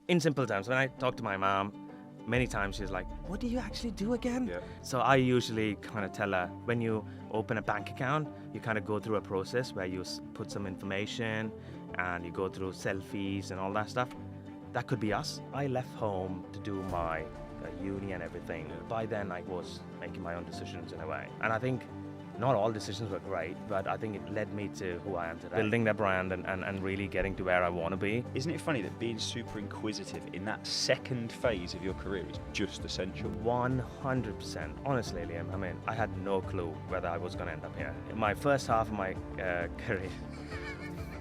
in simple terms, when I talk to my mom, many times she's like, what do you actually do again? Yeah. So I usually kind of tell her, when you open a bank account, you kind of go through a process where you put some information and you go through selfies and all that stuff. That could be us. I left home to do my uni and everything. Yeah. By then I was making my own decisions in a way. And I think not all decisions were great, but I think it led me to who I am today. Building the brand and really getting to where I want to be. Isn't it funny that being super inquisitive in that second phase of your career is just essential? 100%. Honestly, Liam, I mean, I had no clue whether I was going to end up here. In my first half of my career,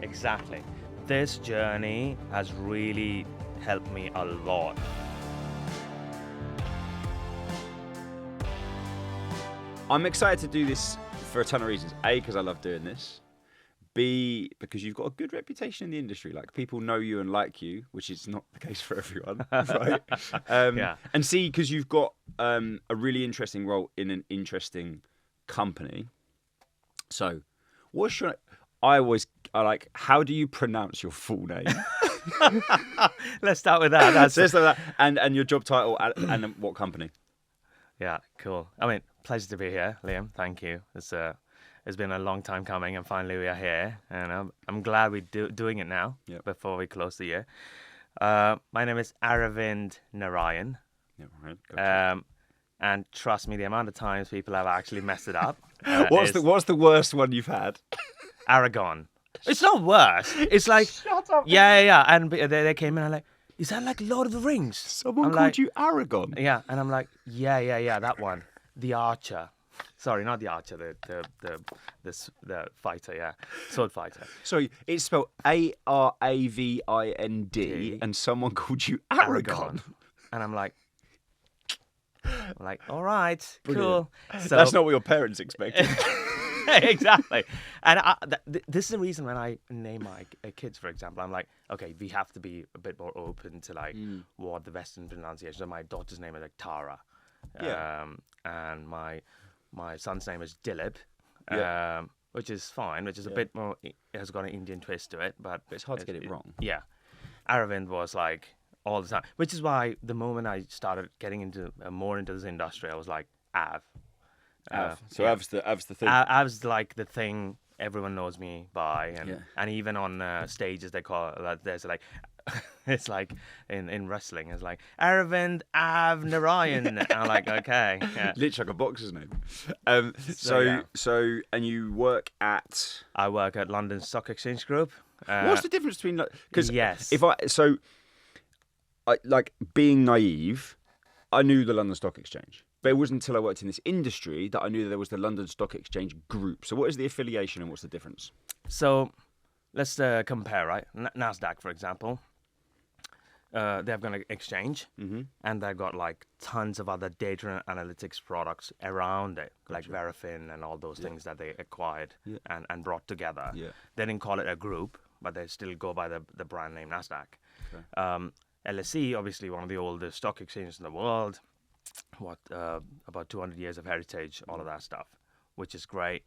exactly. This journey has really helped me a lot. I'm excited to do this for a ton of reasons. A, because I love doing this. B, because you've got a good reputation in the industry. Like, people know you and like you, which is not the case for everyone, right? Yeah. And C, because you've got a really interesting role in an interesting company. So, what's your... I like, how do you pronounce your full name? Let's start with that. That's So let's start with that. And your job title and what company? Yeah, cool. I mean, pleasure to be here, Liam. Thank you. It's been a long time coming, and finally we are here. And I'm glad we're doing it now. Yep. Before we close the year. My name is Aravind Narayan. Yeah, right. Gotcha. And trust me, the amount of times people have actually messed it up. What's the worst one you've had? Aragon. It's not worse. It's like, Shut up. yeah. And they came in and like, is that like Lord of the Rings? Someone I'm called like, you Aragon. Yeah, and I'm like, yeah, that one, the archer. Sorry, not the archer, the fighter, yeah, sword fighter. Sorry, it's spelled Aravind, and someone called you Aragon. And I'm like, all right, Brilliant. cool. So That's not what your parents expected. exactly. And this is the reason when I name my kids, for example, I'm like, okay, we have to be a bit more open to like what the Western pronunciation. So my daughter's name is like Tara, Yeah. and my son's name is Dilip, Yeah. which is fine, which is a bit more. It has got an Indian twist to it, but It's hard to get it wrong. Yeah, Aravind was like all the time, which is why the moment I started getting into more into this industry, I was like Av. So Av's the thing. Av's like the thing everyone knows me by, and Yeah. and even on stages they call it. There's like, it's like in wrestling, it's like Aravind Av Narayan. I'm like, okay, yeah. Literally like a boxer's name. yeah. So, and you work at... I work at London Stock Exchange Group. What's the difference between... Because Yes. being naive, I knew the London Stock Exchange. But it wasn't until I worked in this industry that I knew that there was the London Stock Exchange Group. So what is the affiliation and what's the difference? So let's compare, right? NASDAQ, for example. They've got an exchange, and they've got like tons of other data and analytics products around it, like Verifin and all those things that they acquired and brought together. Yeah. They didn't call it a group, but they still go by the brand name NASDAQ. Okay. LSE, obviously one of the oldest stock exchanges in the world, about 200 years of heritage, all of that stuff, which is great.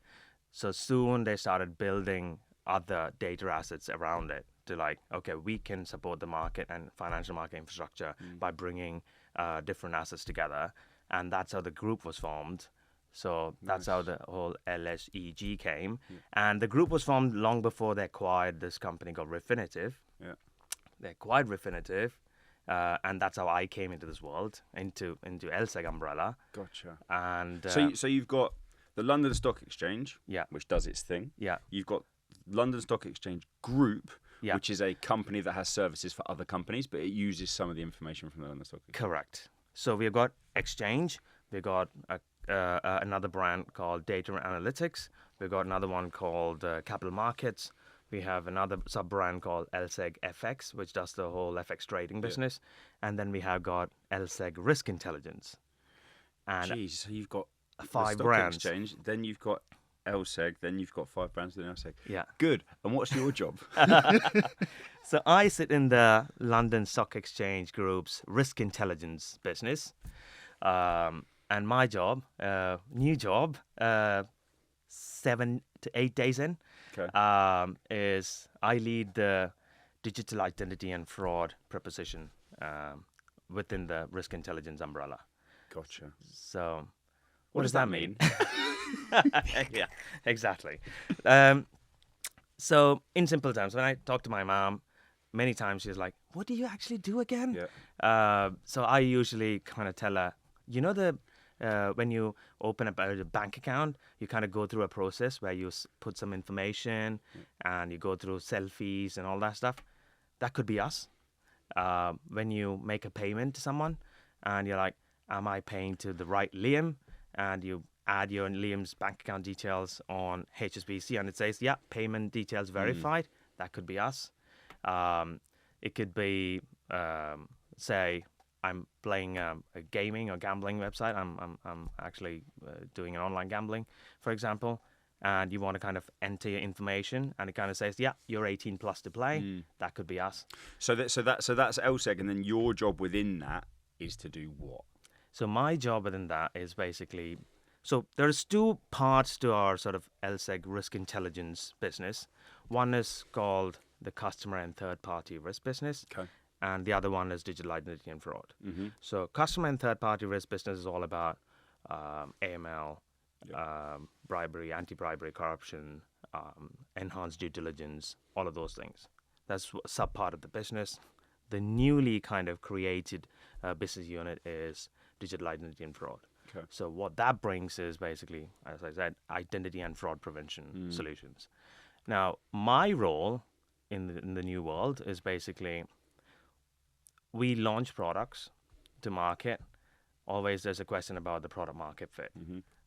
So soon they started building other data assets around it to like, okay, we can support the market and financial market infrastructure by bringing different assets together. And that's how the group was formed. So that's how the whole LSEG came. Yeah. And the group was formed long before they acquired this company called Refinitiv. Yeah. They acquired Refinitiv. And that's how I came into this world, into LSEG umbrella. Gotcha. And so you've got the London Stock Exchange, yeah, which does its thing. Yeah. You've got London Stock Exchange Group, yeah, which is a company that has services for other companies, but it uses some of the information from the London Stock Exchange. Correct. So we've got Exchange. We've got another brand called Data and Analytics. We've got another one called Capital Markets. We have another sub-brand called LSEG FX, which does the whole FX trading business. Yeah. And then we have got LSEG Risk Intelligence. And jeez, so you've got 5 the brands. Exchange, then you've got LSEG, then you've got 5 brands within LSEG. Yeah. Good. And what's your job? So I sit in the London Stock Exchange Group's Risk Intelligence business. And my job, new job, 7 to 8 days in, is I lead the digital identity and fraud proposition within the risk intelligence umbrella. Gotcha. So, What does that mean? Yeah, exactly. So, in simple terms, when I talk to my mom, many times she's like, "What do you actually do again?" Yeah. So I usually kind of tell her, when you open up a bank account, you kind of go through a process where you put some information and you go through selfies and all that stuff. That could be us. When you make a payment to someone and you're like, am I paying to the right Liam? And you add your Liam's bank account details on HSBC and it says, yeah, payment details verified. That could be us. It could be, say, I'm playing a gaming or gambling website. I'm actually doing an online gambling, for example, and you want to kind of enter your information, and it kind of says, "Yeah, you're 18 plus to play." That could be us. So that's LSEG, and then your job within that is to do what? So my job within that is basically, so there's two parts to our sort of LSEG risk intelligence business. One is called the customer and third-party risk business. Okay. And the other one is digital identity and fraud. So customer and third-party risk business is all about AML, bribery, anti-bribery, corruption, enhanced due diligence, all of those things. That's a sub-part of the business. The newly kind of created business unit is digital identity and fraud. Okay. So what that brings is basically, as I said, identity and fraud prevention solutions. Now, my role in the new world is basically, we launch products to market. Always there's a question about the product market fit.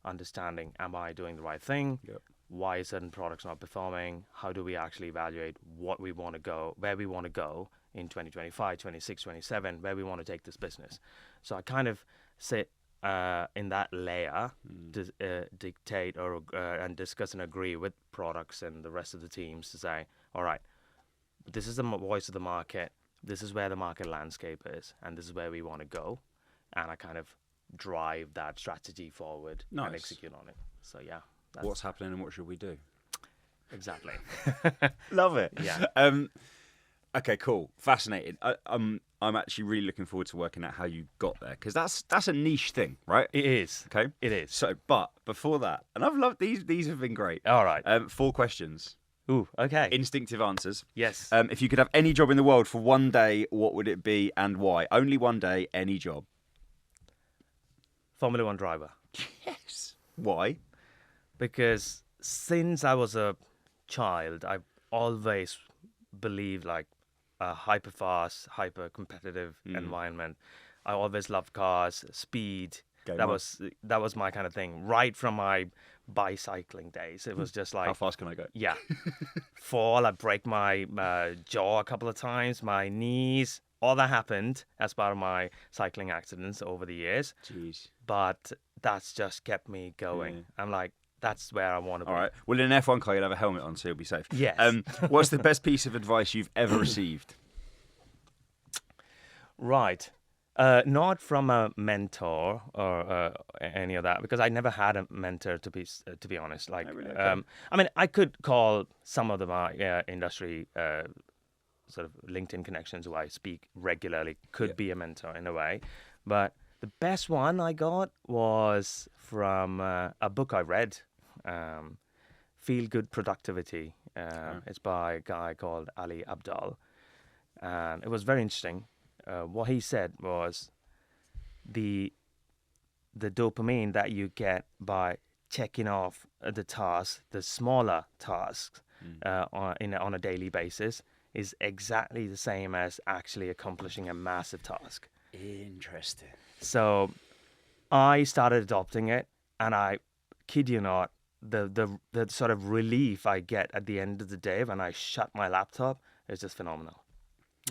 Understanding, am I doing the right thing? Yep. Why is certain products not performing? How do we actually evaluate what we want to go, where we want to go in 2025, 26, 27, where we want to take this business? So I kind of sit in that layer to dictate or and discuss and agree with products and the rest of the teams to say, all right, this is the voice of the market. This is where the market landscape is, and this is where we want to go. And I kind of drive that strategy forward and execute on it. So, yeah. What's happening and what should we do? Exactly. Love it. Yeah. Okay, cool. Fascinating. I'm actually really looking forward to working out how you got there, because that's a niche thing, right? It is. Okay. It is. So, but before that, and I've loved these. These have been great. All right. 4 questions. Ooh, okay. Instinctive answers. Yes. If you could have any job in the world for one day, what would it be and why? Only one day, any job. Formula One driver. Yes. Why? Because since I was a child, I've always believed like a hyper fast, hyper competitive environment. I always loved cars, speed. That was my kind of thing. Right from my bicycling days, it was just like, how fast can I go? Yeah. Fall, I break my jaw a couple of times, my knees. All that happened as part of my cycling accidents over the years. Jeez. But that's just kept me going. Yeah. I'm like, that's where I want to be. All right. Well, in an F1 car, you'll have a helmet on, so you'll be safe. Yes. What's the best piece of advice you've ever received? Right. Not from a mentor or any of that, because I never had a mentor, to be honest. Like, really? Okay. I mean, I could call some of the industry sort of LinkedIn connections who I speak regularly could be a mentor in a way, but the best one I got was from a book I read, Feel Good Productivity. It's by a guy called Ali Abdaal, and it was very interesting. What he said was the dopamine that you get by checking off the tasks, the smaller tasks, on a daily basis, is exactly the same as actually accomplishing a massive task. Interesting. So I started adopting it, and I kid you not, the sort of relief I get at the end of the day when I shut my laptop is just phenomenal.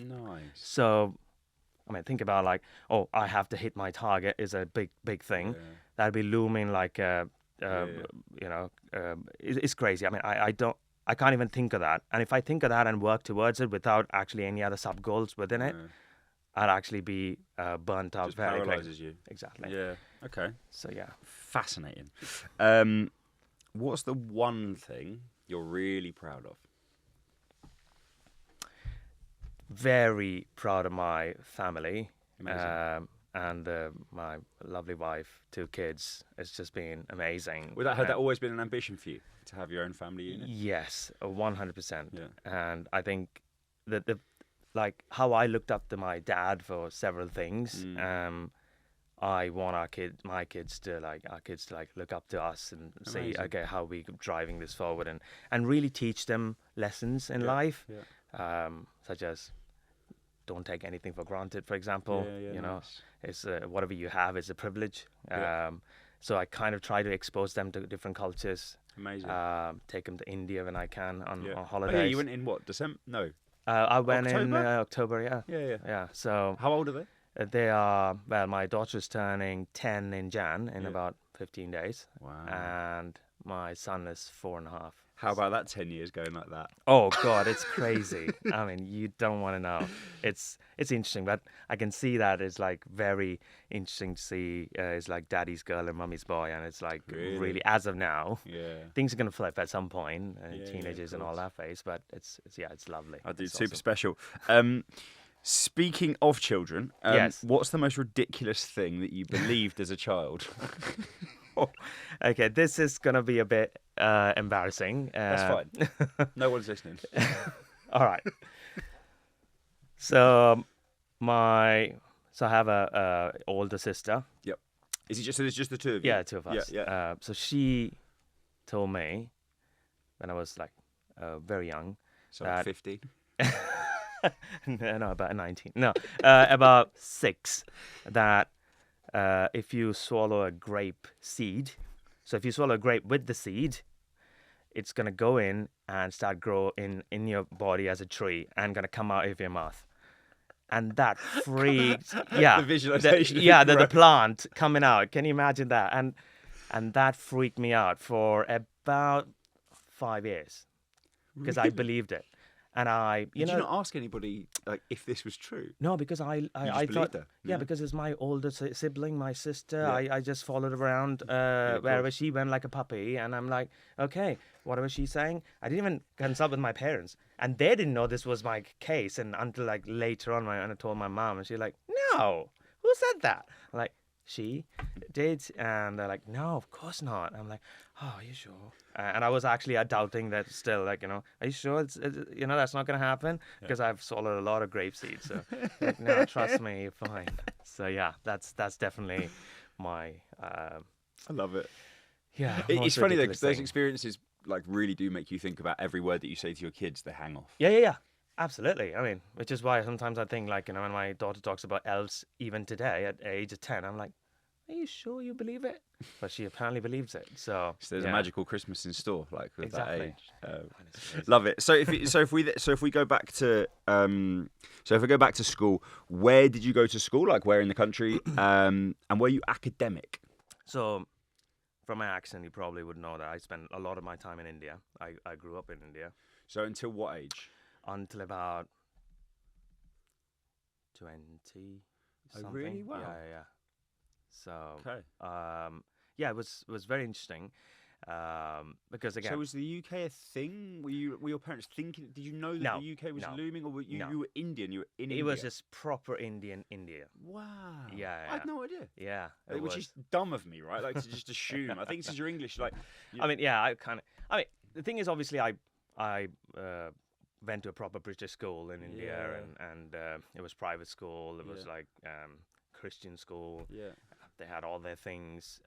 Nice. So, I mean, think about like, oh, I have to hit my target is a big thing. Yeah. That'd be looming like, it's crazy. I mean, I can't even think of that. And if I think of that and work towards it without actually any other sub goals within it, I'd actually be burnt out. Just very quick. paralyzes you. Exactly. Yeah. Okay. So yeah. Fascinating. What's the one thing you're really proud of? very proud of my family. Amazing. And my lovely wife, 2 kids. It's just been amazing. Had that always been an ambition for you to have your own family unit? Yes, 100%. Yeah. And I think that like how I looked up to my dad for several things. I want our kids to look up to us and say, Amazing. okay, how we driving this forward, and really teach them lessons in life, such as don't take anything for granted. For example, Nice. it's whatever you have is a privilege. So I kind of try to expose them to different cultures. Amazing. Take them to India when I can on Oh, holidays. yeah, you went in what, December? No. I went in October? October. Yeah. So How old are they? they are, well, my daughter's turning 10 in Jan in about 15 days. Wow. And my son is 4.5. How about that 10 years going like that? Oh God, it's crazy. I mean, you don't want to know. It's interesting, but I can see that it's like very interesting to see. It's like daddy's girl and mummy's boy, and it's like really as of now. Yeah. Things are gonna flip at some point, Yeah, teenagers of and all course. that phase. But it's lovely. I do. It's Super awesome. special. Speaking of children, Yes. what's the most ridiculous thing that you believed as a child? Okay, this is gonna be a bit embarrassing. That's fine. No one's listening. All right. So I have a older sister. Yep. Is it just so there's just the two of you? Yeah, 2 of us. Yeah. So she told me when I was like very young. So like 15. No, about 19. No, about 6. That if you swallow a grape seed, so if you swallow a grape with the seed, it's gonna go in and start grow in your body as a tree and gonna come out of your mouth. And that freaked, The visualization. the plant coming out. Can you imagine that? And that freaked me out for about 5 years because I believed it. And Did you not ask anybody like if this was true? No, because I believed thought, her? yeah, because it's my older sibling, my sister. Yeah. I just followed around of wherever course. she went like a puppy, and I'm like, okay, whatever she's saying. I didn't even consult with my parents, and they didn't know this was my case, and until like later on, and I told my mom, and she's like, no, who said that? I'm like, she did, and they're like, no, of course not. I'm like, oh, are you sure? And I was actually doubting that still, like, are you sure it's that's not gonna happen? Because I've swallowed a lot of grape seeds, so like, no, trust me, you're fine. So yeah, that's definitely my I love it. yeah. It's most funny though, ridiculous because those thing. experiences like really do make you think about every word that you say to your kids. They hang off. Yeah. Absolutely. I mean, which is why sometimes I think, like, when my daughter talks about elves, even today at age of 10, I'm like, are you sure you believe it? But she apparently believes it. So There's a magical Christmas in store, like with Exactly. that age. Love it. So if we go back to school, where did you go to school? Like where in the country? And were you academic? So, from my accent, you probably would know that I spent a lot of my time in India. I grew up in India So until what age? until about 20 Oh, something. really? Wow. Yeah. So, Okay. yeah, it was very interesting because again, So was the UK a thing? Were your parents thinking? Did you know that No, the UK was no, looming, or you no. you were Indian? You were in India. it was just proper Indian India. Wow. Yeah, I had no idea. Yeah, Which is dumb of me, right? Like to just assume. I think since you're English, like. I mean, yeah, the thing is, obviously, I went to a proper British school in India, and it was private school. It was like Christian school. Yeah. They had all their things.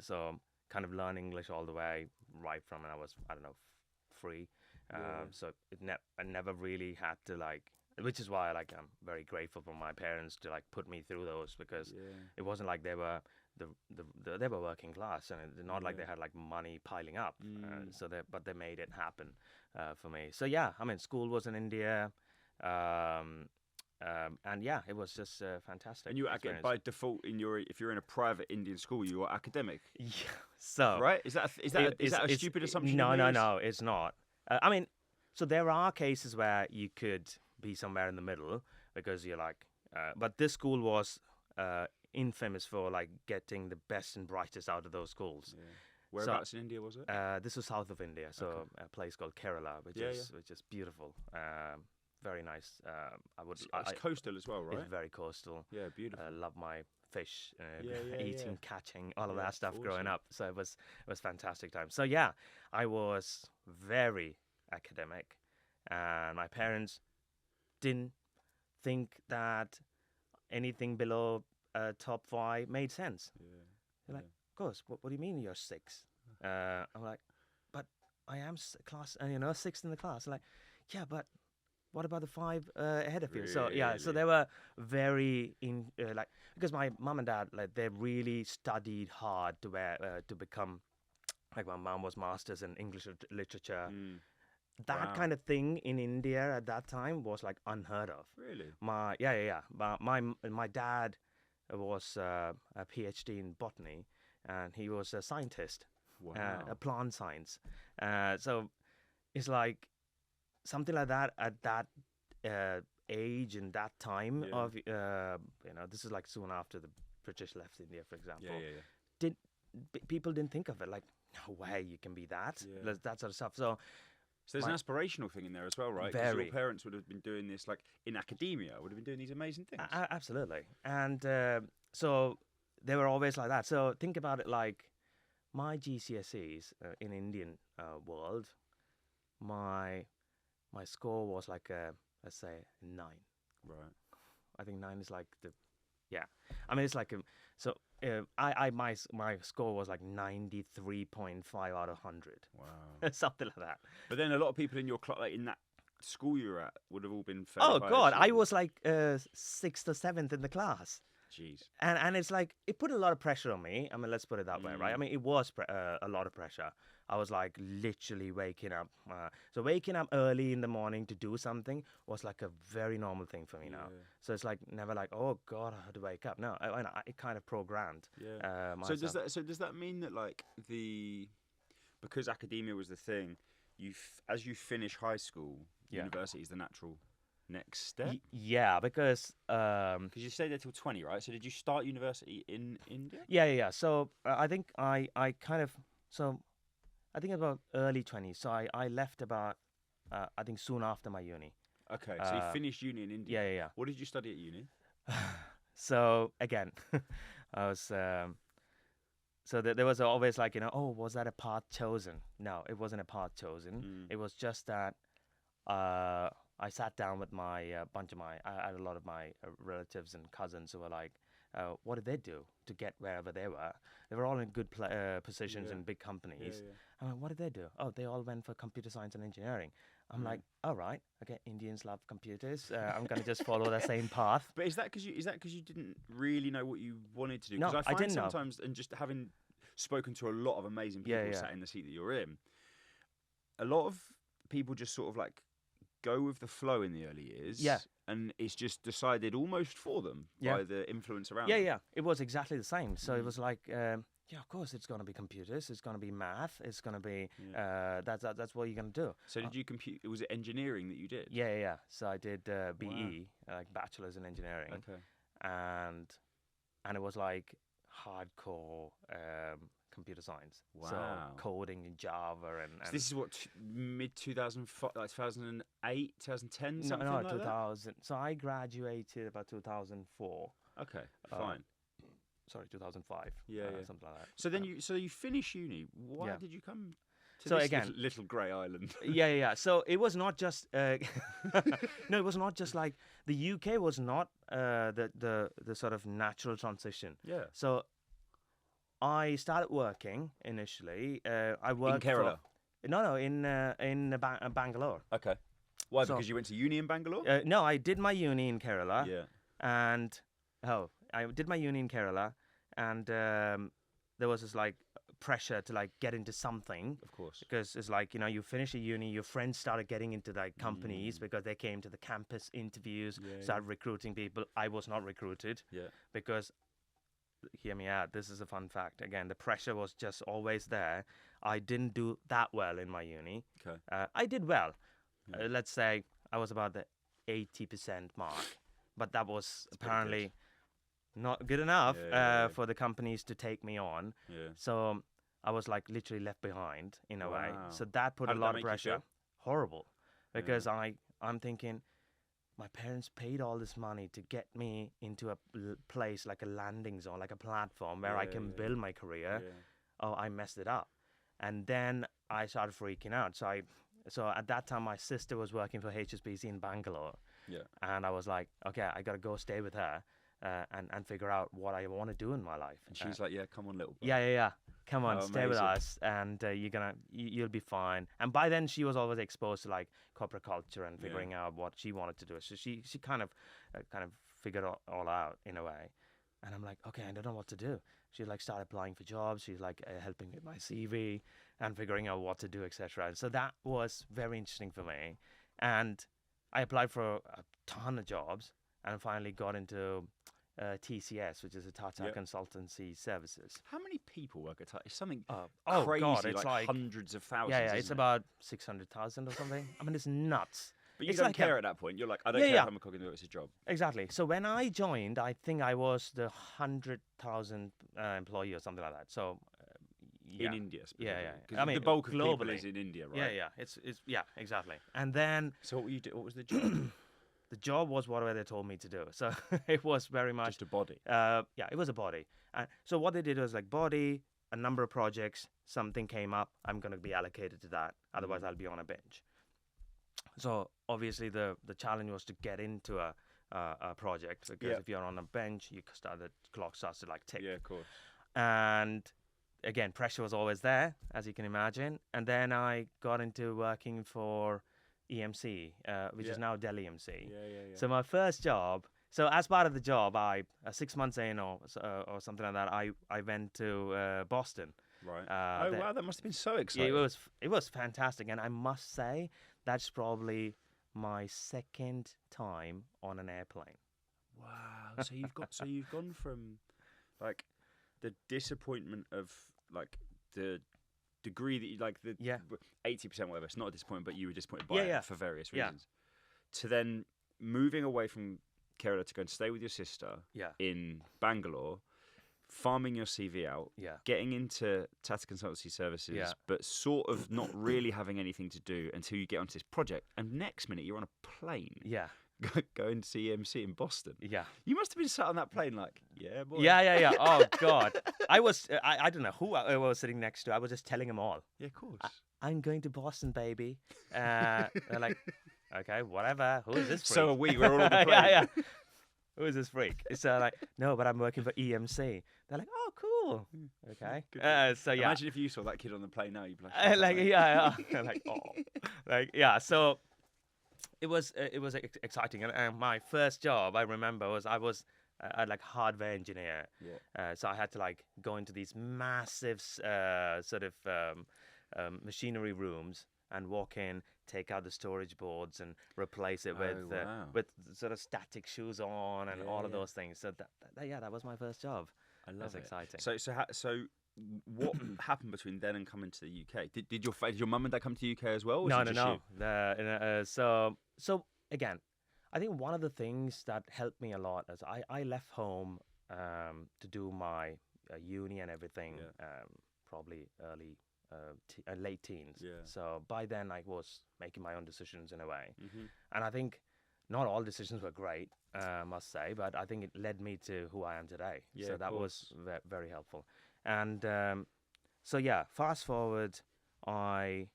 So kind of learn English all the way right from when I was, I don't know, 3. So I never really had to which is why I'm very grateful for my parents to put me through those, because it wasn't like they were they were working class, and it's not like they had money piling up. But they made it happen for me. So yeah, I mean, school was in India. And yeah, it was just fantastic. And you experience. by default if you're in a private Indian school, you are academic. Yeah. So right? Is that a stupid assumption? No, it's not. I mean, so there are cases where you could be somewhere in the middle because you're but this school was infamous for getting the best and brightest out of those schools. Yeah. Whereabouts in India was it? This was south of India, so a place called Kerala, which is beautiful. very nice. It's coastal as well, right? It's very coastal. Yeah, beautiful. Love my fish, Yeah, eating, catching, all of Yeah, that stuff growing awesome. up. So it was fantastic time. So yeah, I was very academic, and my parents didn't think that anything below top 5 made sense. Yeah. They're like, of course. What do you mean you're 6? I'm like, but I am class, sixth in the class. Like, yeah, but what about the 5 ahead of you? So yeah, so Really? they were very like, because my mom and dad, like, they really studied hard to become, like, my mom was masters in English literature. Mm. That Wow. kind of thing in India at that time was like unheard of. Really? But my dad was a PhD in botany, and he was a scientist, Wow. a plant science. So it's like something like that at that age and that time Yeah. of this is like soon after the British left India, for example. Yeah. Did people didn't think of it like, no way you can be that, Yeah. that sort of stuff. So So there's an aspirational thing in there as well, right? 'Cause Very. your parents would have been doing this, like in academia, would have been doing these amazing things. Absolutely. And so they were always like that. So think about it like my GCSEs in Indian world, my score was like let's say 9. Right. I think 9 is like yeah. I mean, it's like my score was like 93.5 out of 100, Wow. something like that. But then a lot of people in your class, like in that school you were at, would have all been fairly Oh high God, I achievers. was like 6th or 7th in the class. Jeez. And it's like, it put a lot of pressure on me. I mean, let's put it that way, right? I mean, it was a lot of pressure. I was like literally waking up. So waking up early in the morning to do something was like a very normal thing for me now. Yeah. So it's like never like, oh God, I had to wake up. No, it kind of programmed. Yeah. Myself. So does that mean that like because academia was the thing, as you finish high school, Yeah. university is the natural next step? Yeah, because Because you stayed there till 20, right? So did you start university in India? yeah. So I think I kind of, so I think about early 20s. So I left about I think soon after my uni. Okay, so you finished uni in India. Yeah. What did you study at uni? So again, I was so there was always like, oh, was that a path chosen? No, it wasn't a path chosen. It was just that I sat down with my bunch of I had a lot of my relatives and cousins who were like, what did they do to get wherever they were? They were all in good positions in big companies. Yeah. I'm like, what did they do? Oh, they all went for computer science and engineering. I'm like, all right, okay, Indians love computers. I'm gonna just follow the same path. But is that because you didn't really know what you wanted to do? No, Because I I find didn't know. sometimes, and just having spoken to a lot of amazing people Yeah. sat in the seat that you're in, a lot of people just sort of like go with the flow in the early years. Yeah. And it's just decided almost for them Yeah. by the influence around Yeah, them. yeah. It was exactly the same. So it was like, yeah, of course, it's going to be computers. It's going to be math. It's going to be that's what you're going to do. So did you compute? Was it engineering that you did? Yeah. So I did BE, like bachelor's in engineering, Okay. and it was like hardcore computer science. Wow. So coding in Java and So this is what mid 2005, like 2008, 2010, something no like 2000. So I graduated about 2004. that. Okay, fine. Sorry, 2005. Yeah. Something like that. So then you finish uni. Why Yeah. did you come to So this again- little grey island? Yeah. So it was not just no, it was not just like the UK was not the sort of natural transition. Yeah. So I started working initially. I worked Kerala? in Bangalore. Okay. Why? So- Because you went to uni in Bangalore? No, I did my uni in Kerala. Yeah. And I did my uni in Kerala, and there was this like pressure to like get into something. Of course. Because it's like, you finish a uni, your friends started getting into like companies because they came to the campus interviews, started recruiting people. I was not recruited Yeah. because, hear me out, this is a fun fact. Again, the pressure was just always there. I didn't do that well in my uni. Okay. I did well. Let's say I was about the 80% mark, but that was apparently not good enough Yeah. for the companies to take me on. Yeah. So I was like literally left behind in a way. Wow. So that put How a did lot that of make you pressure. feel? Horrible. Because I'm thinking, my parents paid all this money to get me into a place like a landing zone, like a platform where I can build my career. Yeah. Oh, I messed it up. And then I started freaking out. So at that time, my sister was working for HSBC in Bangalore. Yeah. And I was like, okay, I got to go stay with her and figure out what I want to do in my life. And she's like, yeah, come on, little boy. Yeah. Come on, Oh, stay with amazing. us, and you'll be fine. And by then, she was always exposed to like corporate culture and figuring out what she wanted to do. So she kind of figured all out in a way. And I'm like, okay, I don't know what to do. She like started applying for jobs. She's like helping with my CV and figuring out what to do, etc. And so that was very interesting for me. And I applied for a ton of jobs and finally got into TCS, which is a Tata Consultancy Services. How many people work at Tata? It's something Oh crazy, God, it's like hundreds of thousands. Yeah, it's isn't it? about 600,000 or something. I mean, it's nuts. But you It's don't like care at that point. You're like, I don't care if I'm a cog in the wheel, it's a job. Exactly. So when I joined, I think I was the 100,000 employee or something like that. So In India, specifically. yeah. 'Cause I mean, the bulk of people globally. is in India, right? Yeah. It's exactly. And then So what were you do? What was the job? the job was whatever they told me to do. So it was very much Just a body. it was a body. And so what they did was like body, a number of projects, something came up, I'm going to be allocated to that. Otherwise, I'll be on a bench. So obviously the challenge was to get into a project, because if you're on a bench, the clock starts to like tick. Yeah, of course. And again, pressure was always there, as you can imagine. And then I got into working for EMC, which is now Delhi EMC. Yeah. So my first job. So as part of the job, 6 months in or something like that, I went to Boston. Right. Wow, that must have been so exciting. Yeah, it was fantastic, and I must say that's probably my second time on an airplane. Wow. So you've gone from like the disappointment of like the degree that you like the 80% whatever. It's not a disappointment, but you were disappointed by it for various reasons. To then moving away from Kerala to go and stay with your sister in Bangalore, farming your CV out, getting into Tata Consultancy Services, but sort of not really having anything to do until you get onto this project. And next minute, you're on a plane. Yeah. Going to see EMC in Boston. Yeah. You must have been sat on that plane like, yeah, boy. Yeah. Oh, God. I don't know who I was sitting next to. I was just telling them all. Yeah, of course. I'm going to Boston, baby. They're like, okay, whatever. Who is this freak? So are we. We're all on the plane. Yeah. Who is this freak? It's like, no, but I'm working for EMC. They're like, oh, cool. Okay. So yeah. Imagine if you saw that kid on the plane now. You'd be like, like, oh, like, yeah. So it was exciting, and my first job I remember was I was like hardware engineer. So I had to like go into these massive machinery rooms and walk in, take out the storage boards and replace it with sort of static shoes on and all of those things. So that was my first job. I love That's exciting. So what happened between then and coming to the UK? Did your mum and dad come to the UK as well? Or No. was it just you? So again, I think one of the things that helped me a lot is I left home to do my uni and everything, probably early. Late teens. So by then I was making my own decisions in a way. And I think not all decisions were great, I must say, but I think it led me to who I am today. So that was very helpful. And fast forward, I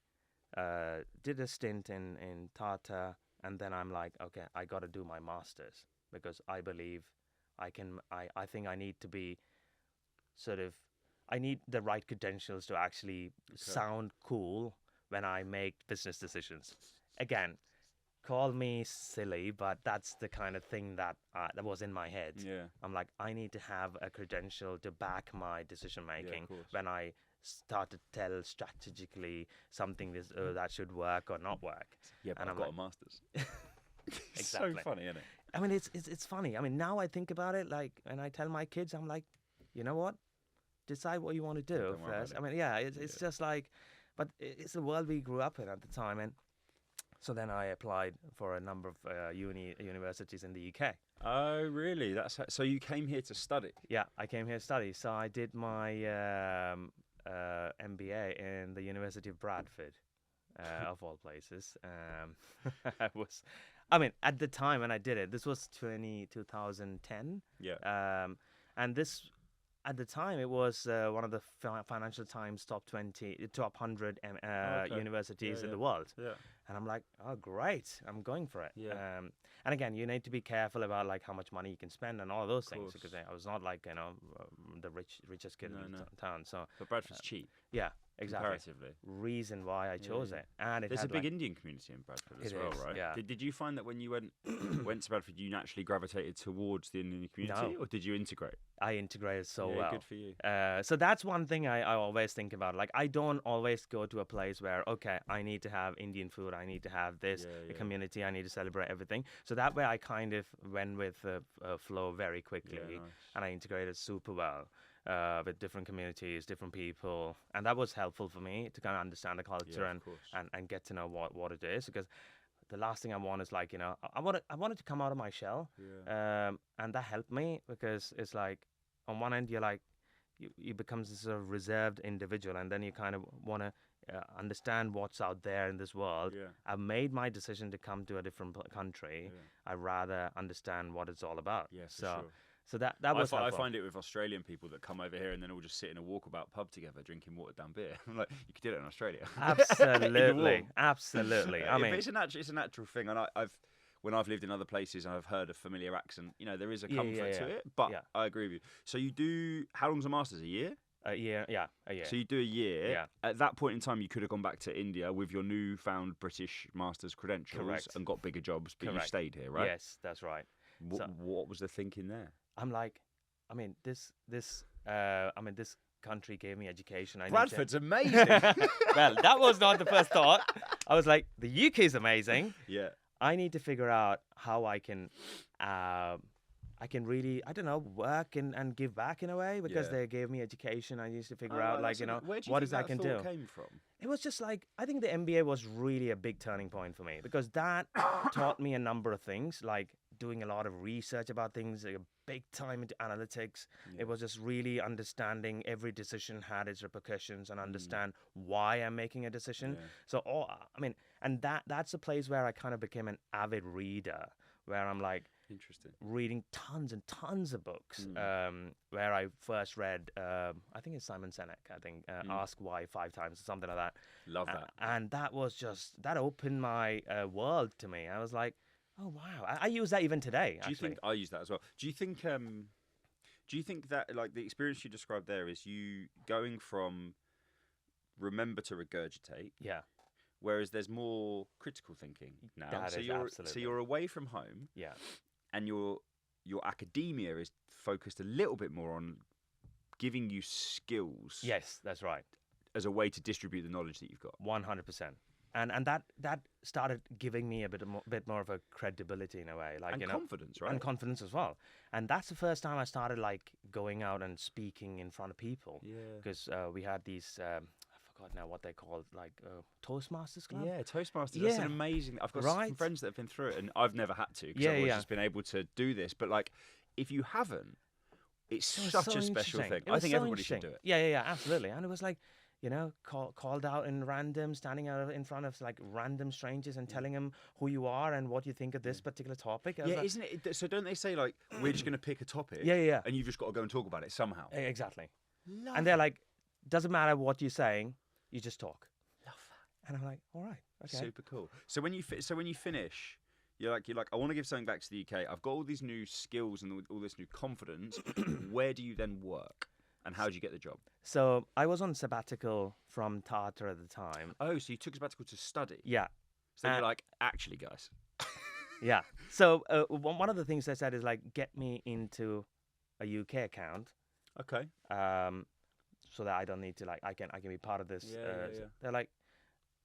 did a stint in Tata, and then I'm like, okay, I got to do my master's, because I believe I think I need to be I need the right credentials to actually sound cool when I make business decisions. Again, call me silly, but that's the kind of thing that was in my head. I'm like, I need to have a credential to back my decision making when I start to tell strategically something that should work or not work. Yeah, but I've got a master's. Exactly. So funny, isn't it? I mean, it's funny. I mean, now I think about it, like, and I tell my kids, I'm like, you know what? Decide what you want to do first. I mean, it's just like, but it's the world we grew up in at the time, and so then I applied for a number of universities in the UK. Oh, really? So you came here to study? Yeah, I came here to study. So I did my MBA in the University of Bradford, of all places. I mean, at the time when I did it, this was 2010. Yeah. And this, at the time, it was one of the Financial Times top 100 Okay. universities Yeah, in yeah. the world. Yeah. And I'm like, oh, great, I'm going for it. Yeah. And again, you need to be careful about like how much money you can spend and all those things, course. because I was not like, the richest kid in No. town. So But Bradford's cheap, yeah, exactly. comparatively. Reason why I chose yeah. it, and it There's a had big like, Indian community in Bradford as It well, is, right? yeah. Did you find that when you went to Bradford, you naturally gravitated towards the Indian community, No. or did you integrate? I integrated so Yeah, well. good for you. So that's one thing I always think about. Like, I don't always go to a place where, okay, I need to have Indian food, I need to have this, Yeah, a community, I need to celebrate everything. So that way I kind of went with the flow very quickly, Yeah, nice. and I integrated super well with different communities, different people. And that was helpful for me to kind of understand the culture Yeah, of course. and get to know what it is. Because the last thing I want is like, I wanted to come out of my shell. Yeah. And that helped me, because it's like, on one end, you're like, you become this sort of reserved individual, and then you kind of want to understand what's out there in this world. Yeah. I've made my decision to come to a different country. Yeah. I'd rather understand what it's all about. Yeah, for so, sure. So that was I helpful. find it with Australian people that come over here and then all just sit in a walkabout pub together drinking watered down beer. I'm like, you could do it in Australia. Absolutely, absolutely. I mean, it's a natural thing, and when I've lived in other places and I've heard a familiar accent, there is a comfort to it. But Yeah. I agree with you. So you do, how long's a master's? A year? a year. So you do a year. Yeah. At that point in time, you could have gone back to India with your newfound British master's credentials Correct. and got bigger jobs, but you Correct. stayed here, right? Yes, that's right. What was the thinking there? I'm like, I mean, this country gave me education. Bradford's amazing. Well, that was not the first thought. I was like, the UK is amazing. Yeah. I need to figure out how I can really, I don't know, work and give back in a way, because Yeah. they gave me education. I need to figure out, like, where do you what think is I that can thought do. came from? It was just like, I think the MBA was really a big turning point for me, because that taught me a number of things, like doing a lot of research about things, like a big time into analytics. Yeah. It was just really understanding every decision had its repercussions and understand why I'm making a decision. Yeah. So, and that's a place where I kind of became an avid reader, where I'm like, Interesting. reading tons and tons of books. Where I first read, I think it's Simon Sinek. I think Ask Why 5 times or something like that. Love that. And that was just, that opened my world to me. I was like, oh wow, I use that even today. Do you think I use that as well? Do you think that, like, the experience you described there is you going from remember to regurgitate? Yeah. Whereas there's more critical thinking now. That so is you're absolutely. away from home, Yeah. and your academia is focused a little bit more on giving you skills. Yes, that's right. As a way to distribute the knowledge that you've got. 100%. And that started giving me a bit more of a credibility in a way, like, And confidence, right? And confidence as well. And that's the first time I started like going out and speaking in front of people. Yeah. Because we had these. I forgot now what they called, like Toastmasters Club. Yeah, Toastmasters. That's Yeah. an amazing. I've got Right. some friends that have been through it, and I've never had to because Yeah, I've always yeah. just been able to do this. But like, if you haven't, it's It was such so a special interesting. thing. It I was think so everybody should do interesting. it. Yeah, absolutely. And it was like, called out in random, standing out in front of like random strangers and telling them who you are and what you think of this particular topic. I was Yeah, like, isn't it? So don't they say like we're just going to pick a topic? Yeah. And you've just got to go and talk about it somehow. Exactly. Love And they're like, doesn't matter what you're saying, you just talk. Love that. And I'm like, all right, okay. Super cool. So when you finish, you're like, I want to give something back to the UK. I've got all these new skills and all this new confidence. Where do you then work? And how did you get the job? So I was on sabbatical from Tata at the time. Oh, so you took a sabbatical to study? Yeah. So you're like, actually, guys. Yeah. So one of the things they said is like, get me into a UK account. Okay. So that I don't need to like, I can be part of this. Yeah. They're like,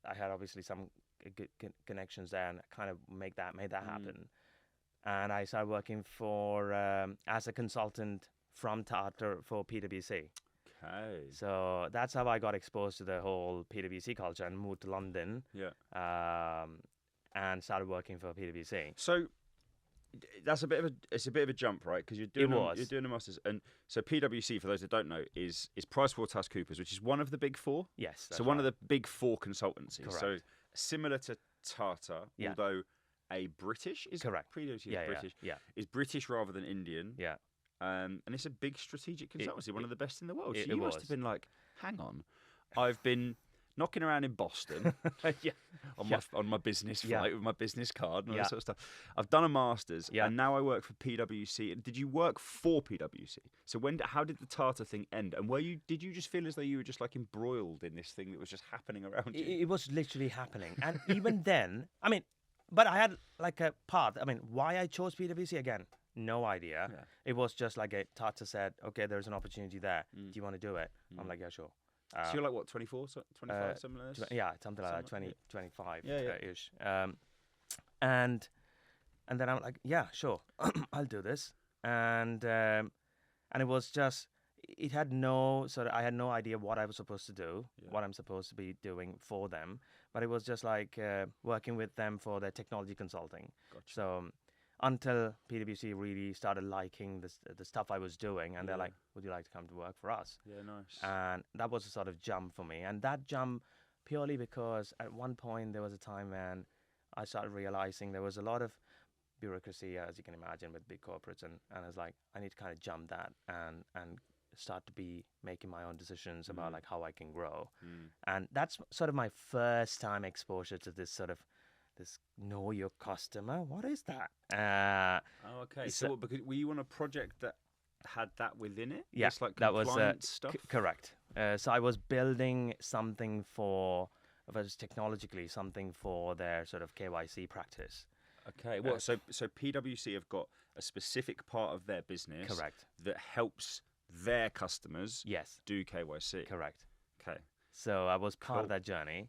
I had obviously some good connections there and kind of made that happen. And I started working for, as a consultant from Tata for PwC. Okay. So that's how I got exposed to the whole PwC culture and moved to London. Yeah. And started working for PwC. So that's a bit of a jump, right? Because you're doing a masters, and so PwC, for those that don't know, is PricewaterhouseCoopers, which is one of the big four. Yes. So one of the big four consultancies. Correct. So similar to Tata, Yeah. although a British. Is Correct. PwC Yeah, is British? yeah. Is British rather than Indian. Yeah. And it's a big strategic consultancy, one of the best in the world. So It you must was. have been like, hang on, I've been knocking around in Boston Yeah. on my business flight with my business card and all that sort of stuff. I've done a master's and now I work for PwC. Did you work for PwC? So how did the Tata thing end? And did you just feel as though you were just like embroiled in this thing that was just happening around you? It was literally happening. And even then, I mean, but I had like a path. I mean, why I chose PwC again? No idea. Yeah. It was just like Tata said, okay, there's an opportunity there. Do you want to do it? I'm like, yeah, sure. So you're like, what, 24, 25, something like this? Yeah, something like that, 20, 25 ish. And then I'm like, yeah, sure, I'll do this. And it was just, I had no idea what I was supposed to do, what I'm supposed to be doing for them. But it was just like working with them for their technology consulting. Gotcha. So until PwC really started liking the stuff I was doing, and they're like, would you like to come to work for us? Yeah, nice. And that was a sort of jump for me. And that jump purely because at one point there was a time when I started realizing there was a lot of bureaucracy, as you can imagine, with big corporates. And I was like, I need to kind of jump that and start to be making my own decisions about like how I can grow. And that's sort of my first time exposure to this sort of this know your customer. What is that? Okay. So because were you on a project that had that within it? Yeah, it's like that was stuff. Correct. So I was building something technologically something for their sort of KYC practice. Okay. Well, so PwC have got a specific part of their business, correct, that helps their customers do KYC. Correct. Okay. So I was part of that journey.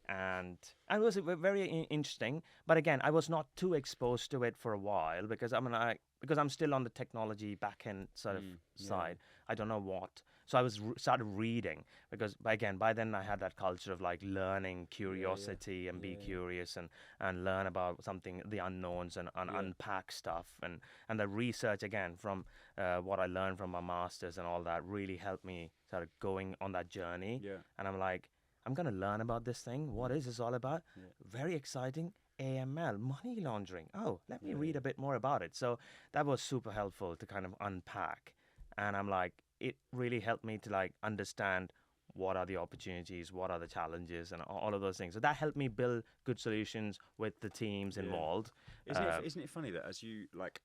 And it was very interesting, but again, I was not too exposed to it for a while because I'm still on the technology back-end sort of side. I don't know what. So I started reading because by then I had that culture of like learning, curiosity, and be curious and learn about something, the unknowns, and unpack stuff. And the research again from what I learned from my masters and all that really helped me sort of going on that journey. Yeah. And I'm like, I'm going to learn about this thing. What is this all about? Yeah. Very exciting. AML, money laundering. Oh, let me read a bit more about it. So that was super helpful to kind of unpack. And I'm like, it really helped me to like understand what are the opportunities, what are the challenges, and all of those things. So that helped me build good solutions with the teams involved. Isn't it funny that as you like,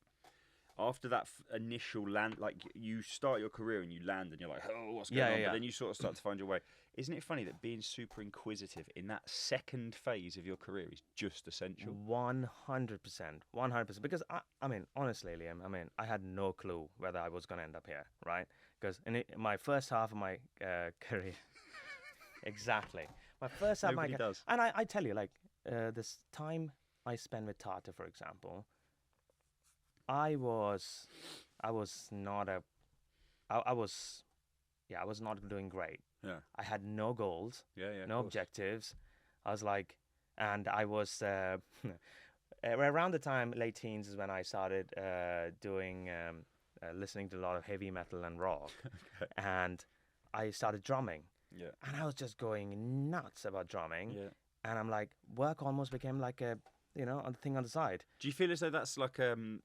after that initial land, like you start your career and you land and you're like, oh, what's going on? But then you sort of start to find your way. Isn't it funny that being super inquisitive in that second phase of your career is just essential? 100%. 100%. Because, I mean, honestly, Liam, I had no clue whether I was going to end up here, right? Because in my first half of my career, exactly. My first half of my career. And I tell you, like, this time I spent with Tata, for example, I was not doing great. Yeah. I had no goals. No objectives. I was like, and I was around the time late teens is when I started doing listening to a lot of heavy metal and rock, and I started drumming. Yeah. And I was just going nuts about drumming. Yeah. And I'm like, work almost became like a thing on the side. Do you feel as though that's like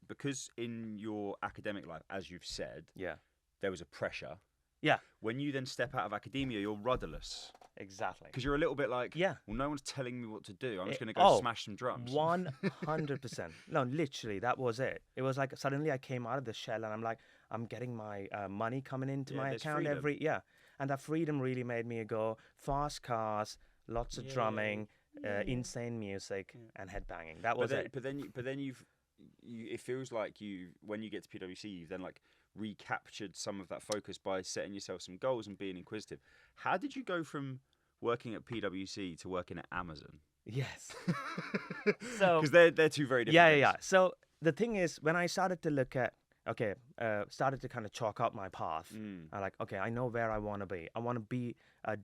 because in your academic life, as you've said, there was a pressure. Yeah. When you then step out of academia, you're rudderless. Exactly. Because you're a little bit like, well, no one's telling me what to do. I'm just going to go smash some drums. 100%. No, literally, that was it. It was like suddenly I came out of the shell and I'm like, I'm getting my money coming into my account and that freedom really made me go fast cars, lots of drumming. Insane music and headbanging. That was it. But then you've it feels like when you get to PwC, you've then like recaptured some of that focus by setting yourself some goals and being inquisitive. How did you go from working at PwC to working at Amazon? Yes. So because they're two very different things. Yeah. So the thing is, when I started to look at started to kind of chalk out my path. I'm like, okay, I know where I want to be. I want to be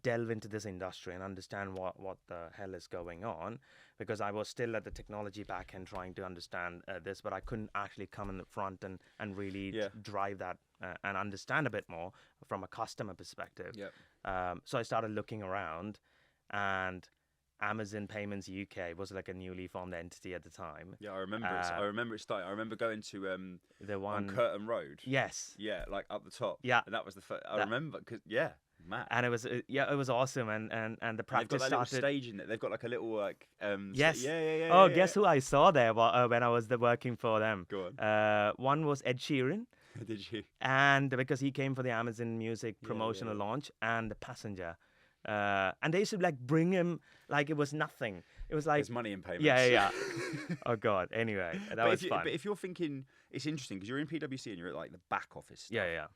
delve into this industry and understand what the hell is going on, because I was still at the technology back end trying to understand this, but I couldn't actually come in the front and really drive that and understand a bit more from a customer perspective. Yep. So I started looking around, and Amazon Payments UK was like a newly formed entity at the time. Yeah, I remember it. I remember it starting. I remember going to The on one, Curtin Road. yes, Yeah, like up the top. yeah, And that was the first. I that- remember because Matt. and it was it was awesome, and the And they've got practice that little started. stage in there. They've got like a little like Yes. yeah. Oh, guess who I saw there when I was working for them? Go on. One was Ed Sheeran, Did you? and because he came for the Amazon Music Yeah, promotional yeah. launch, and the Passenger. And they used to like bring him like it was nothing. It was like There's money in payments. yeah. Oh God. Anyway, that was fun. But if you're thinking, it's interesting because you're in PwC and you're at like the back office stuff, Yeah.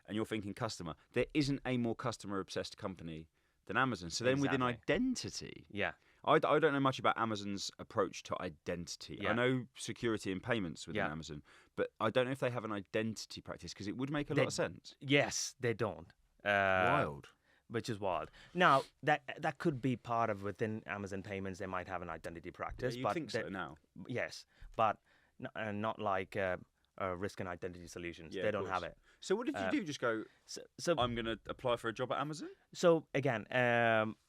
and you're thinking customer. There isn't a more customer obsessed company than Amazon. So then within Exactly. identity, Yeah. I don't know much about Amazon's approach to identity. Yeah. I know security and payments within Yeah. Amazon, but I don't know if they have an identity practice because it would make a lot of sense. Yes, they don't. Wild. Which is wild. Now that could be part of within Amazon Payments. They might have an identity practice, You but think so now? yes, but not like risk and identity solutions. Yeah, They of don't have course. it. So what did you do? Just go, So I'm going to apply for a job at Amazon? so again,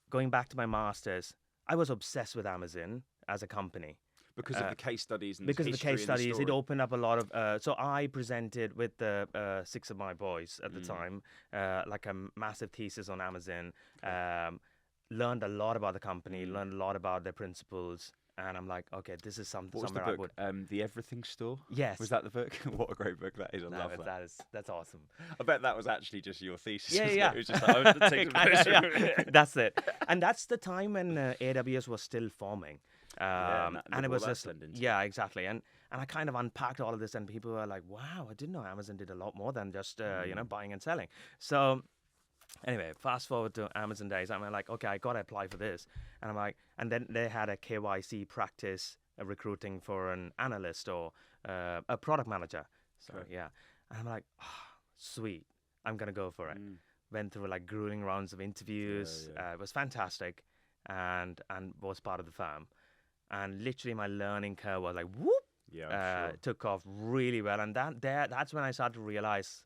going back to my masters, I was obsessed with Amazon as a company. Because of the case studies and Because of the case history and studies, it story. opened up a lot of. So I presented with the 6 of my boys at the time, like a massive thesis on Amazon. Learned a lot about the company, learned a lot about their principles, and I'm like, okay, this is something. What was the somewhere book? I would. The Everything Store? Yes. Was that the book? What a great book that is. I love that. That's awesome. I bet that was actually just your thesis. Yeah, wasn't yeah. It was just like, I was taking some notes from it. That's it. And that's the time when AWS was still forming. and And it look was what that just turned into. yeah, exactly. And I kind of unpacked all of this, and people were like, "Wow, I didn't know Amazon did a lot more than just buying and selling." So anyway, fast forward to Amazon days. I'm like, okay, I gotta apply for this, and I'm like, and then they had a KYC practice recruiting for an analyst or a product manager. So yeah, and I'm like, sweet, I'm gonna go for it. Went through like grueling rounds of interviews. It was fantastic, and was part of the firm. And literally, my learning curve was like whoop. Yeah, I'm sure. Took off really well, and that's when I started to realize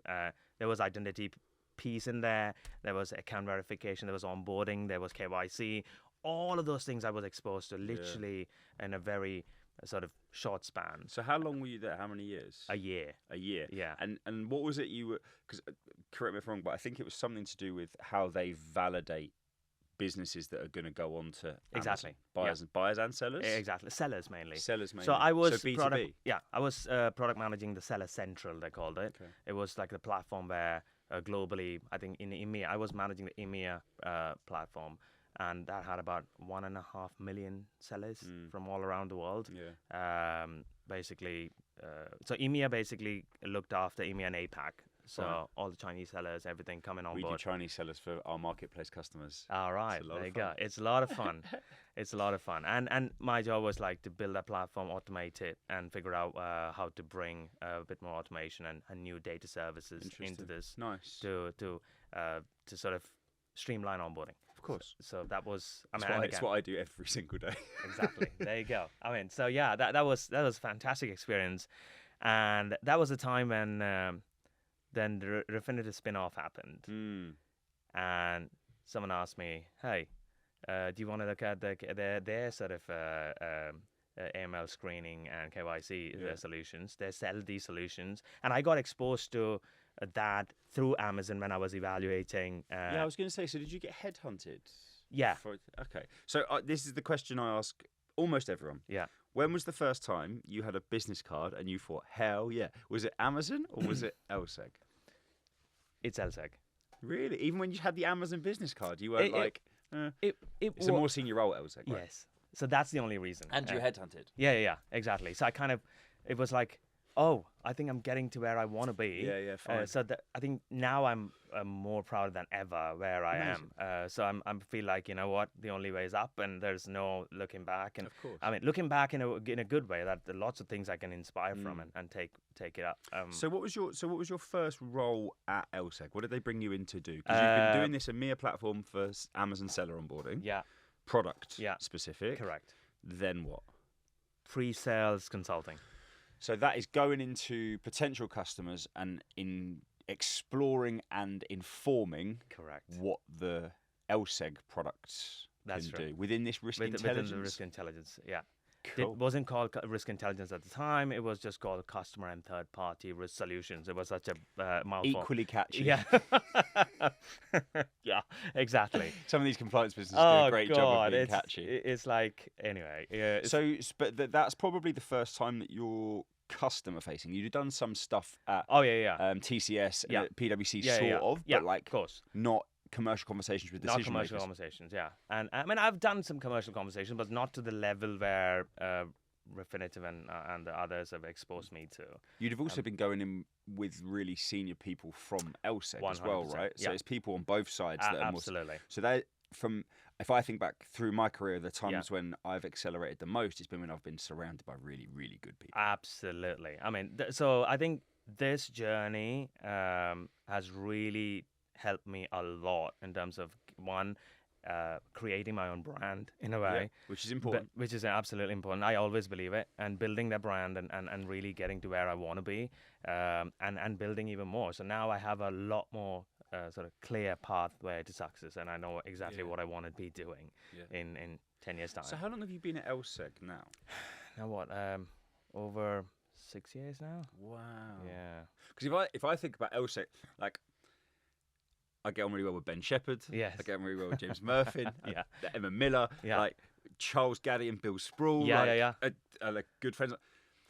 there was identity piece in there. There was account verification. There was onboarding. There was KYC. All of those things I was exposed to literally in a very sort of short span. So how long were you there? How many years? A year. A year. Yeah. And what was it you were? Because correct me if I'm wrong, but I think it was something to do with how they validate businesses that are going to go on to Exactly. Amazon. Buyers and sellers. Exactly. Sellers mainly. Sellers mainly. So I was B2B. product. Yeah, I was product managing the Seller Central. They called it. Okay. It was like the platform where globally, I think in EMEA, I was managing the EMEA platform, and that had about 1.5 million sellers from all around the world. Yeah. Basically, so EMEA basically looked after EMEA and APAC. So Fine. all the Chinese sellers, everything coming on We do board. Chinese sellers for our marketplace customers. All right, It's a lot there of you go. fun. It's a lot of fun. It's a lot of fun. And my job was like to build a platform, automate it, and figure out how to bring a bit more automation and new data services into Interesting. this Nice. to sort of streamline onboarding. Of course. So that was It's what I do every single day. exactly. There you go. I mean, so yeah, that was a fantastic experience, and that was a time when then the Refinitiv spin-off happened, and someone asked me, "Hey, do you want to look at their sort of AML screening and KYC solutions? They sell these solutions," and I got exposed to that through Amazon when I was evaluating. Yeah, I was going to say. So, did you get headhunted? Yeah. Okay. So, this is the question I ask almost everyone. Yeah. When was the first time you had a business card and you thought, "Hell yeah"? Was it Amazon or was it LSEG? It's LSEG. Really? Even when you had the Amazon business card, you weren't it's a more senior role at LSEG, right? Yes. So that's the only reason. And you headhunted. Yeah, exactly. So it was like, oh, I think I'm getting to where I want to be. Yeah, fine. So I think now I'm more proud than ever where I am. So I feel like, you know what, the only way is up, and there's no looking back. And Of course. I mean, looking back in a good way. That there are lots of things I can inspire from and take it up. So what was your first role at LSEG? What did they bring you in to do? Because you've been doing this EMEA platform for Amazon seller onboarding. Yeah. Product specific. Correct. Then what? Pre-sales consulting. So that is going into potential customers and in exploring and informing Correct. what the LSEG products That's can true. do within this risk Within intelligence. the risk intelligence, yeah. Cool. It wasn't called risk intelligence at the time. It was just called customer and third-party risk solutions. It was such a mouthful. Equally catchy. Yeah. Yeah, exactly. Some of these compliance businesses do Oh a great job of God, being catchy. it's like anyway. Yeah. But that's probably the first time that you're customer facing. You've done some stuff at Oh yeah, yeah. TCS Yeah. and at PwC, Yeah, sort yeah. of, Yeah, but like of course. not commercial conversations with Not decision commercial makers. conversations, yeah. And I mean, I've done some commercial conversations, but not to the level where Refinitiv and the others have exposed me to. You'd have also been going in with really senior people from LSEG as well, 100%, right? So yeah. it's people on both sides that are Absolutely. So they if I think back through my career, the times when I've accelerated the most, it's been when I've been surrounded by really, really good people. Absolutely. I mean, so I think this journey has really helped me a lot in terms of creating my own brand in a way, which is important. Which is absolutely important. I always believe it, and building that brand and really getting to where I want to be, and building even more. So now I have a lot more sort of clear pathway to success, and I know exactly what I want to be doing in 10 years' time. So how long have you been at LSEG now? Now what? Over 6 years now. Wow. Yeah. Because if I think about LSEG, like, I get on really well with Ben Shepherd. Yes. I get on really well with James Murphy. Yeah. Emma Miller. Yeah. Like Charles Gaddy and Bill Sproul. Yeah. Are like good friends.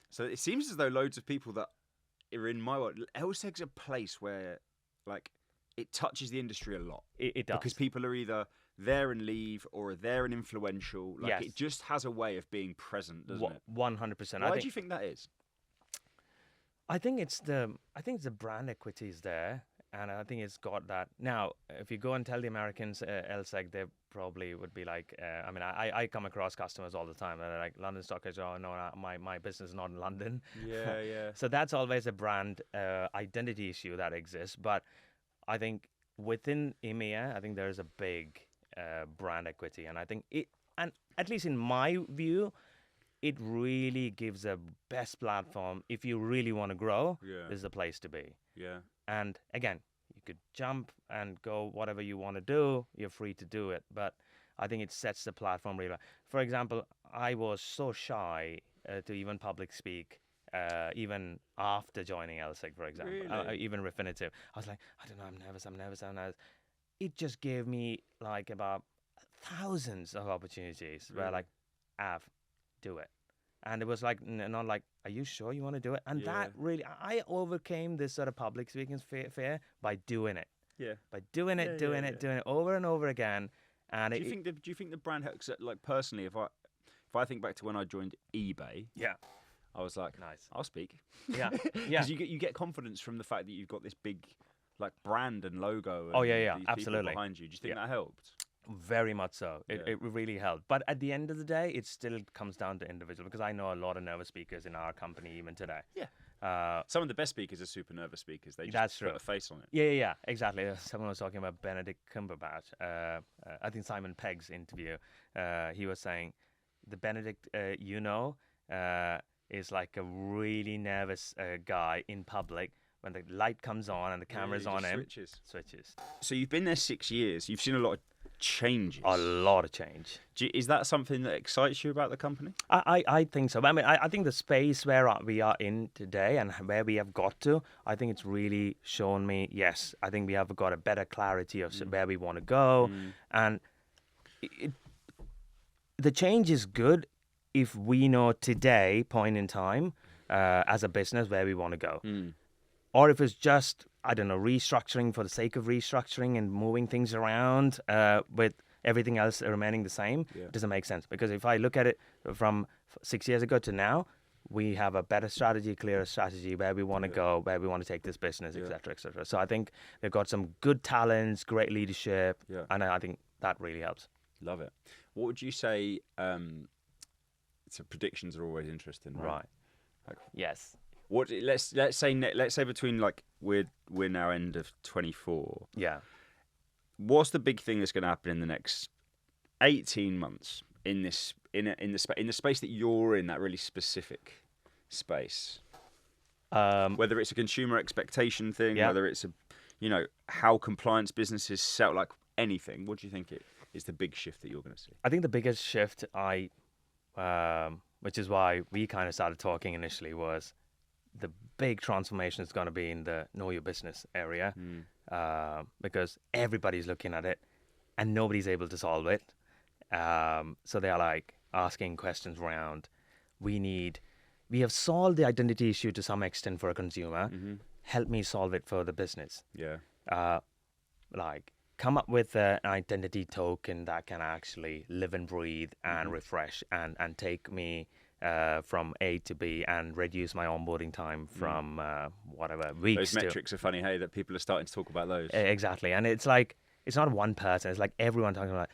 So it seems as though loads of people that are in my world. LSEG's a place where, like, it touches the industry a lot. It does. Because people are either there and leave or are there and influential. Like, Yes. it just has a way of being present, doesn't it? 100%. Why do you think that is? I think it's the brand equity is there, and I think it's got that. Now, if you go and tell the Americans LSEG, they probably would be like, I mean, I come across customers all the time. They're like, London Stock Exchange, oh no, my business is not in London. Yeah. So that's always a brand identity issue that exists. But I think within EMEA, I think there's a big brand equity, and I think and at least in my view, it really gives a best platform if you really want to grow. Yeah. This is the place to be. Yeah. And again, you could jump and go whatever you want to do. You're free to do it. But I think it sets the platform really well. For example, I was so shy to even public speak, even after joining LSEG, for example. Really? Even Refinitiv. I was like, I don't know, I'm nervous. It just gave me like about thousands of opportunities where like, do it. And it was like, not like, are you sure you want to do it? And that really, I overcame this sort of public speaking fear by doing it. Yeah. By doing it over and over again. And do you think the brand helps? Like personally, if I think back to when I joined eBay, I was like, nice, I'll speak. Yeah. Because you get confidence from the fact that you've got this big like brand and logo. And these absolutely people behind you. Do you think that helped? Very much so. It really helped. But at the end of the day, it still comes down to individual, because I know a lot of nervous speakers in our company even today. Yeah. Some of the best speakers are super nervous speakers. They just put a face on it. Yeah, exactly. Someone was talking about Benedict Cumberbatch. I think Simon Pegg's interview. He was saying the Benedict, is like a really nervous guy in public. When the light comes on and the camera's on him, switches. So you've been there 6 years. You've seen a lot of changes. A lot of change. Is that something that excites you about the company? I think so. I mean, I think the space where we are in today and where we have got to, I think it's really shown me, yes, I think we have got a better clarity of where we want to go. And the change is good if we know today, point in time, as a business, where we want to go. Or if it's just, I don't know, restructuring for the sake of restructuring and moving things around with everything else remaining the same, it doesn't make sense. Because if I look at it from 6 years ago to now, we have a better strategy, clearer strategy, where we want to go, where we want to take this business, et cetera, et cetera. So I think they've got some good talents, great leadership, and I think that really helps. Love it. What would you say, so predictions are always interesting, right? Like, yes. Let's say between like we're now end of 24. Yeah. What's the big thing that's going to happen in the next 18 months in the space that you're in, that really specific space? Whether it's a consumer expectation thing, whether it's how compliance businesses sell, like anything. What do you think it? is the big shift that you're going to see? I think the biggest shift which is why we kind of started talking initially, was the big transformation is going to be in the know your business area, because everybody's looking at it and nobody's able to solve it. So they are like asking questions around, we have solved the identity issue to some extent for a consumer. Help me solve it for the business. Yeah. Like, come up with an identity token that can actually live and breathe and refresh and take me from A to B and reduce my onboarding time from whatever weeks. Those metrics are funny, hey, that people are starting to talk about those. Exactly. And it's like, it's not one person. It's like everyone talking about,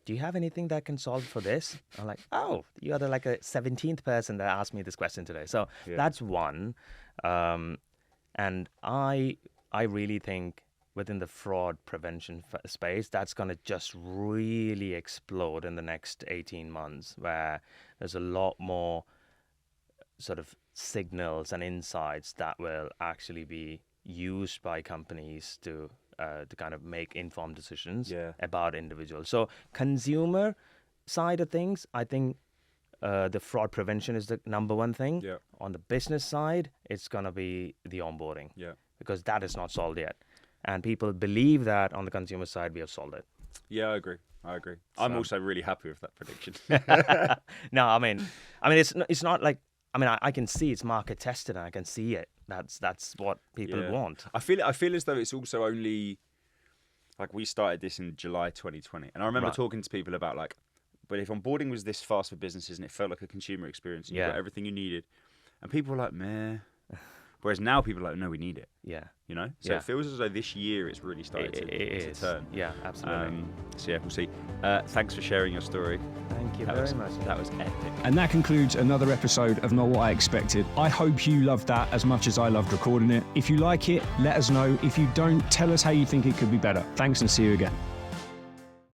do you have anything that can solve for this? I'm like, oh, you are like a 17th person that asked me this question today. So that's one. And I really think within the fraud prevention space, that's going to just really explode in the next 18 months, where there's a lot more sort of signals and insights that will actually be used by companies to kind of make informed decisions about individuals. So consumer side of things, I think the fraud prevention is the number one thing. Yeah. On the business side, it's going to be the onboarding, because that is not solved yet. And people believe that on the consumer side, we have solved it. Yeah, I agree. So. I'm also really happy with that prediction. No, I mean, it's not like, I can see it's market tested and I can see it. That's what people want. I feel as though it's also only, like, we started this in July 2020, and I remember talking to people about, like, but if onboarding was this fast for businesses and it felt like a consumer experience and you got everything you needed, and people were like, meh. Whereas now people are like, no, we need it. Yeah. You know? So it feels as though this year it's really started to turn. Yeah, absolutely. So yeah, we'll see. Thanks for sharing your story. Thank you very much. That was epic. And that concludes another episode of Not What I Expected. I hope you loved that as much as I loved recording it. If you like it, let us know. If you don't, tell us how you think it could be better. Thanks, and see you again.